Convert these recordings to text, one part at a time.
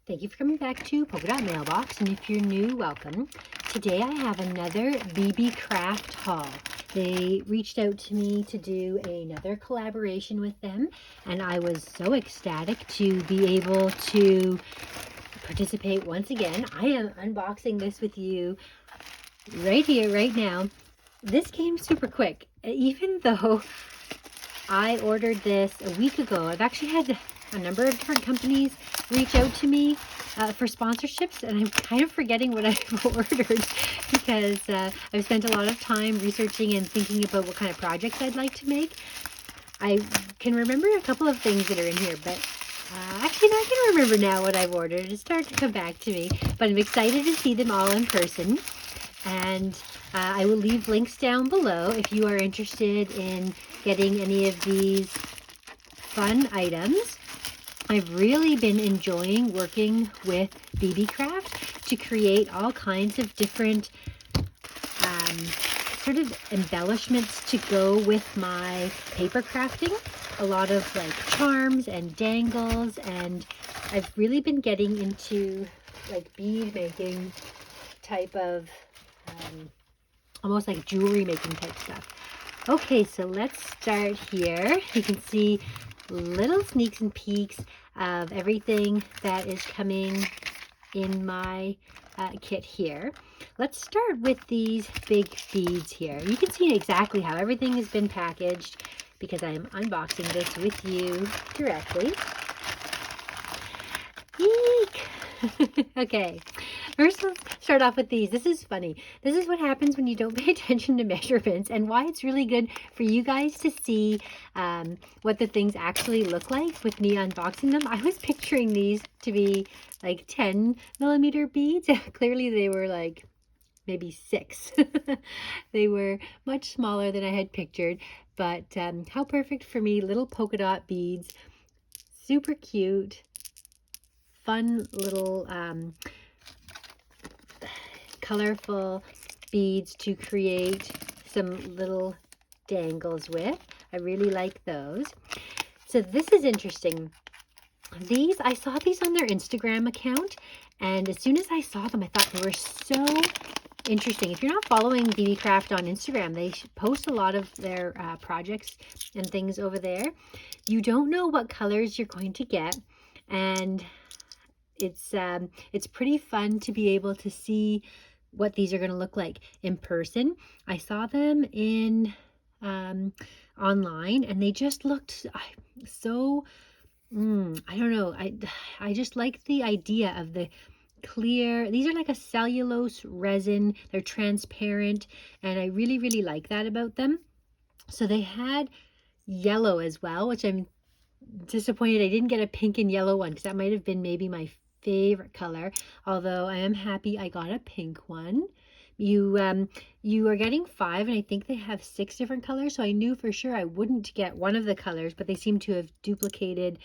Thank you for coming back to Polka Dot Mailbox, and if you're new, welcome. Today I have another Beebeecraft haul. They reached out to me to do another collaboration with them, and I was so ecstatic to be able to participate once again. I am unboxing this with you right here, right now. This came super quick, even though I ordered this a week ago. I've actually had a number of different companies reach out to me for sponsorships, and I'm kind of forgetting what I've ordered because I've spent a lot of time researching and thinking about what kind of projects I'd like to make. I can remember a couple of things that are in here, but actually I can remember now what I've ordered. It's starting to come back to me, but I'm excited to see them all in person. And I will leave links down below if you are interested in getting any of these fun items. I've really been enjoying working with Beebeecraft to create all kinds of different sort of embellishments to go with my paper crafting. A lot of like charms and dangles, and I've really been getting into like bead making type of almost like jewelry making type stuff. Okay, so let's start here. You can see little sneaks and peeks of everything that is coming in my kit here. Let's start with these big beads here. You can see exactly how everything has been packaged because I am unboxing this with you directly. Eek! Okay, first let's start off with these. This is funny. This is what happens when you don't pay attention to measurements, and why it's really good for you guys to see what the things actually look like with me unboxing them. I was picturing these to be like 10mm beads. Clearly they were like maybe 6. They were much smaller than I had pictured, but how perfect for me. Little polka dot beads, super cute, fun little colorful beads to create some little dangles with. I really like those. So this is interesting. These, I saw these on their Instagram account, and as soon as I saw them, I thought they were so interesting. If you're not following Beebeecraft on Instagram, they post a lot of their projects and things over there. You don't know what colors you're going to get, and it's pretty fun to be able to see what these are going to look like in person. I saw them in online, and they just looked so I don't know, I just like the idea of the clear. These are like a cellulose resin. They're transparent, and I really like that about them. So they had yellow as well, which I'm disappointed I didn't get a pink and yellow one, because that might have been maybe my favorite color, although I am happy I got a pink one. You are getting 5, and I think they have 6 different colors, so I knew for sure I wouldn't get one of the colors, but they seem to have duplicated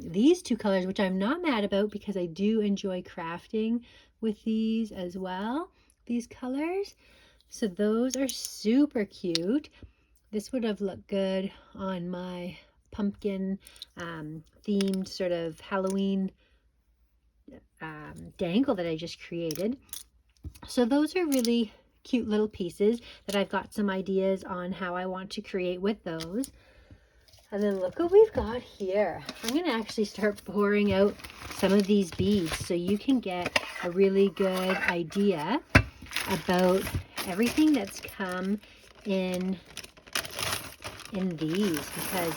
these 2 colors, which I'm not mad about because I do enjoy crafting with these as well, these colors. So those are super cute. This would have looked good on my pumpkin themed sort of Halloween dangle that I just created. So those are really cute little pieces that I've got some ideas on how I want to create with those. And then look what we've got here. I'm going to actually start pouring out some of these beads so you can get a really good idea about everything that's come in these, because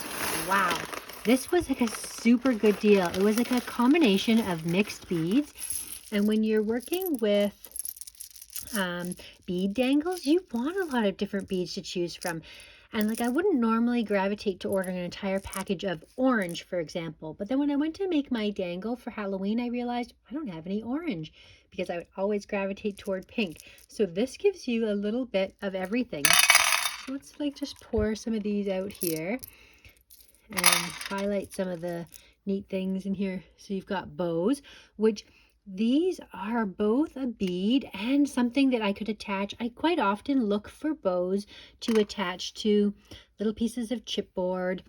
wow, this was like a super good deal. It was like a combination of mixed beads, and when you're working with bead dangles, you want a lot of different beads to choose from. And like, I wouldn't normally gravitate to ordering an entire package of orange, for example, but then when I went to make my dangle for Halloween, I realized I don't have any orange because I would always gravitate toward pink. So this gives you a little bit of everything. So let's like just pour some of these out here and highlight some of the neat things in here. So you've got bows, which these are both a bead and something that I could attach. I quite often look for bows to attach to little pieces of chipboard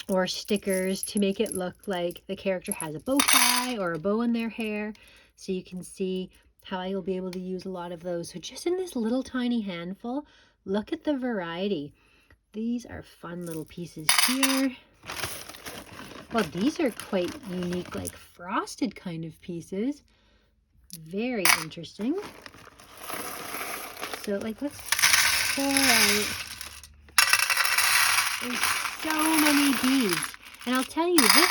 or stickers to make it look like the character has a bow tie or a bow in their hair. So you can see how I will be able to use a lot of those. So just in this little tiny handful, look at the variety. These are fun little pieces here. Well, these are quite unique, like frosted kind of pieces. Very interesting. So like, let's pour out. There's so many beads. And I'll tell you this.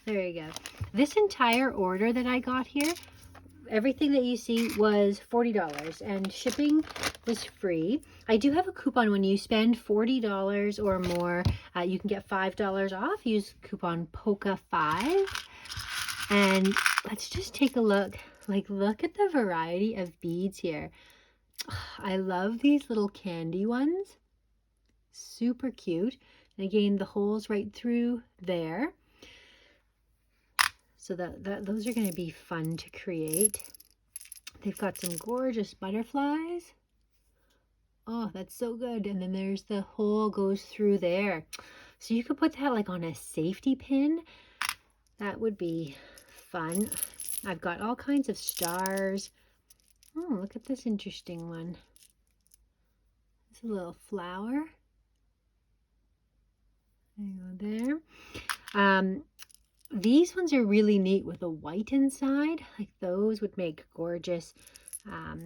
There you go. This entire order that I got here, everything that you see was $40 and shipping was free. I do have a coupon. When you spend $40 or more, you can get $5 off. Use coupon Polka5. And let's just take a look. Like, look at the variety of beads here. I love these little candy ones. Super cute. And again, the holes right through there. So those are going to be fun to create. They've got some gorgeous butterflies. Oh, that's so good. And then there's the hole goes through there. So you could put that like on a safety pin. That would be fun. I've got all kinds of stars. Oh, look at this interesting one. It's a little flower. There you go there. These ones are really neat with a white inside. Like those would make gorgeous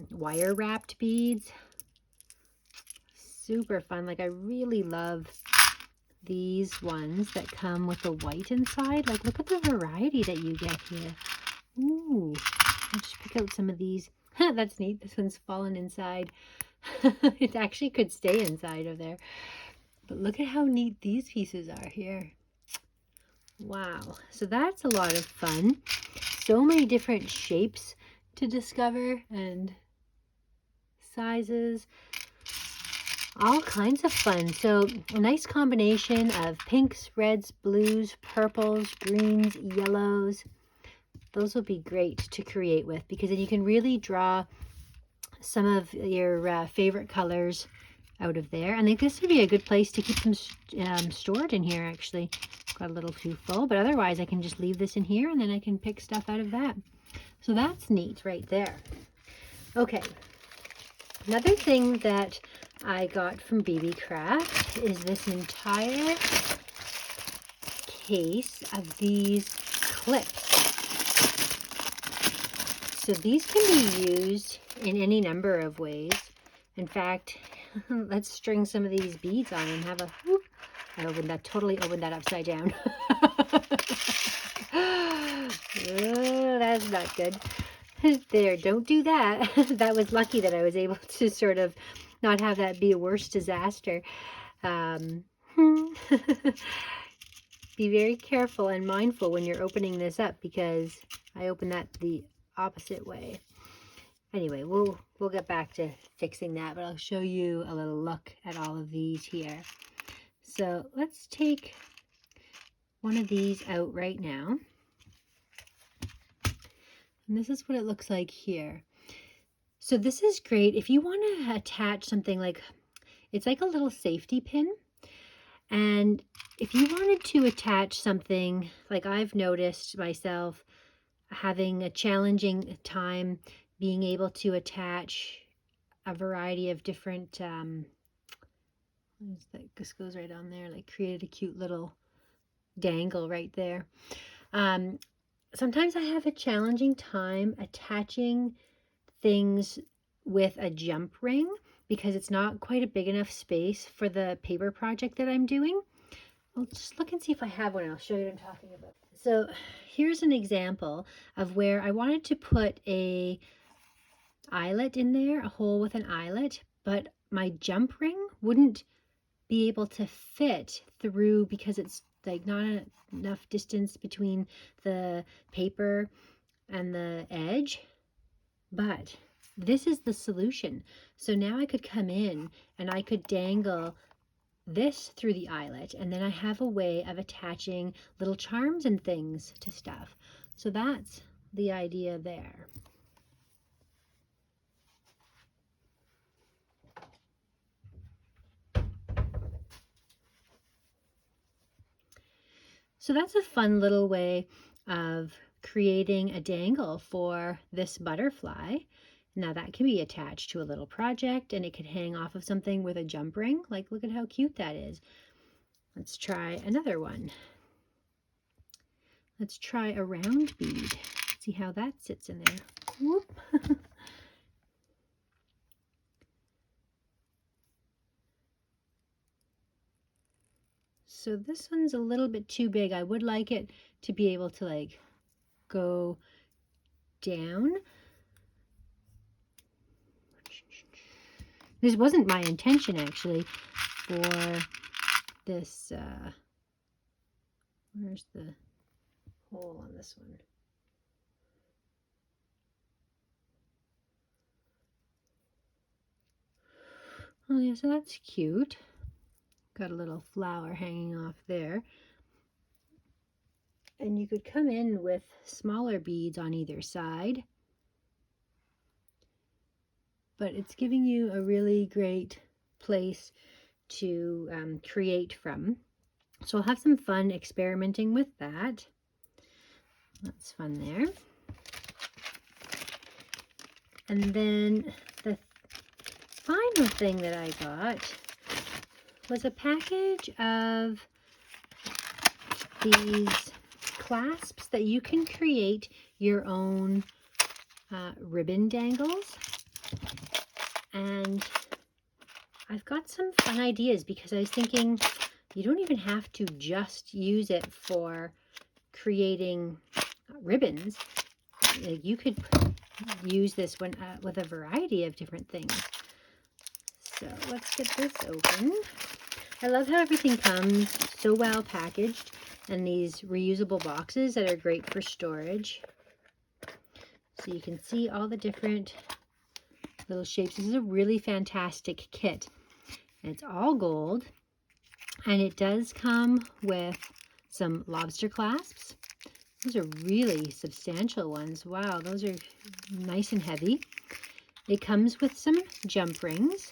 wire wrapped beads. Super fun. Like I really love these ones that come with the white inside. Like look at the variety that you get here. Ooh, I'll just pick out some of these. That's neat. This one's fallen inside. It actually could stay inside of there. But look at how neat these pieces are here. Wow, so that's a lot of fun. So many different shapes to discover and sizes. All kinds of fun. So a nice combination of pinks, reds, blues, purples, greens, yellows. Those will be great to create with because then you can really draw some of your favorite colors out of there. I think this would be a good place to keep them stored in here actually. Got a little too full, but otherwise I can just leave this in here and then I can pick stuff out of that. So that's neat right there. Okay, another thing that I got from Beebeecraft is this entire case of these clips. So these can be used in any number of ways. In fact, let's string some of these beads on and have a whoop. I opened that, totally opened that upside down. Oh, that's not good. There, don't do that. That was lucky that I was able to sort of not have that be a worse disaster. Be very careful and mindful when you're opening this up because I opened that the opposite way. Anyway, we'll get back to fixing that, but I'll show you a little look at all of these here. So let's take one of these out right now. And this is what it looks like here. So this is great if you want to attach something like, it's like a little safety pin. And if you wanted to attach something, like I've noticed myself having a challenging time being able to attach a variety of different, this goes right on there, like created a cute little dangle right there. Sometimes I have a challenging time attaching things with a jump ring because it's not quite a big enough space for the paper project that I'm doing. I'll just look and see if I have one. I'll show you what I'm talking about. So here's an example of where I wanted to put a eyelet in there, a hole with an eyelet, but my jump ring wouldn't be able to fit through because it's like not enough distance between the paper and the edge. But this is the solution. So now I could come in and I could dangle this through the eyelet, and then I have a way of attaching little charms and things to stuff. So that's the idea there. So that's a fun little way of creating a dangle for this butterfly. Now that can be attached to a little project, and it could hang off of something with a jump ring. Like, look at how cute that is. Let's try another one. Let's try a round bead. See how that sits in there. Whoop. So this one's a little bit too big. I would like it to be able to like go down. This wasn't my intention actually for this, where's the hole on this one? Oh yeah, so that's cute. Got a little flower hanging off there. And you could come in with smaller beads on either side. But it's giving you a really great place to create from. So I'll have some fun experimenting with that. That's fun there. And then the final thing that I got was a package of these clasps that you can create your own ribbon dangles. And I've got some fun ideas because I was thinking you don't even have to just use it for creating ribbons. Like, you could use this one with a variety of different things. So let's get this open. I love how everything comes so well packaged in these reusable boxes that are great for storage. So you can see all the different little shapes. This is a really fantastic kit. And it's all gold. And it does come with some lobster clasps. Those are really substantial ones. Wow, those are nice and heavy. It comes with some jump rings.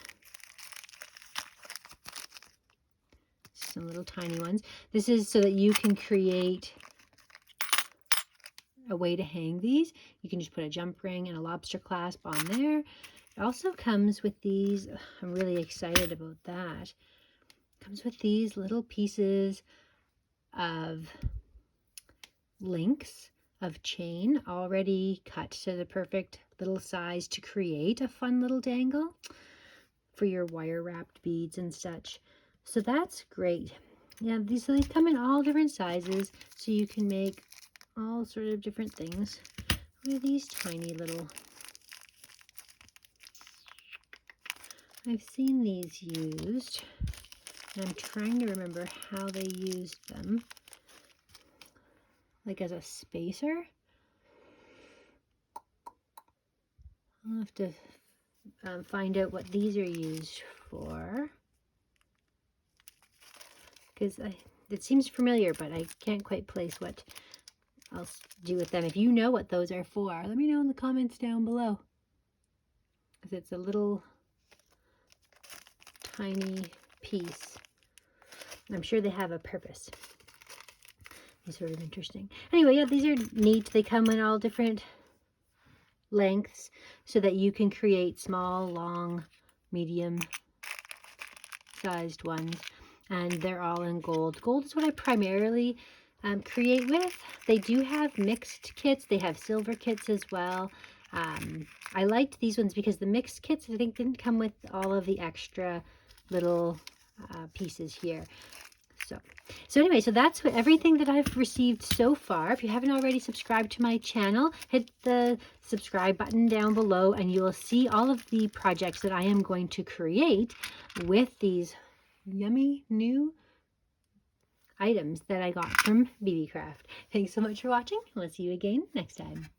Some little tiny ones. This is so that you can create a way to hang these. You can just put a jump ring and a lobster clasp on there. It also comes with these. I'm really excited about that. It comes with these little pieces of links of chain already cut to the perfect little size to create a fun little dangle for your wire wrapped beads and such. So that's great. Yeah, these come in all different sizes, so you can make all sort of different things. Look at these tiny little. I've seen these used, and I'm trying to remember how they used them. Like as a spacer. I'll have to find out what these are used for. Because it seems familiar, but I can't quite place what I'll do with them. If you know what those are for, let me know in the comments down below. Because it's a little tiny piece. I'm sure they have a purpose. It's sort of interesting. Anyway, yeah, these are neat. They come in all different lengths so that you can create small, long, medium sized ones. And they're all in gold. Gold is what I primarily create with. They do have mixed kits. They have silver kits as well. I liked these ones because the mixed kits, I think, didn't come with all of the extra little pieces here. So anyway, so that's everything that I've received so far. If you haven't already subscribed to my channel, hit the subscribe button down below and you will see all of the projects that I am going to create with these yummy new items that I got from Beebeecraft. Thanks so much for watching. I'll see you again next time.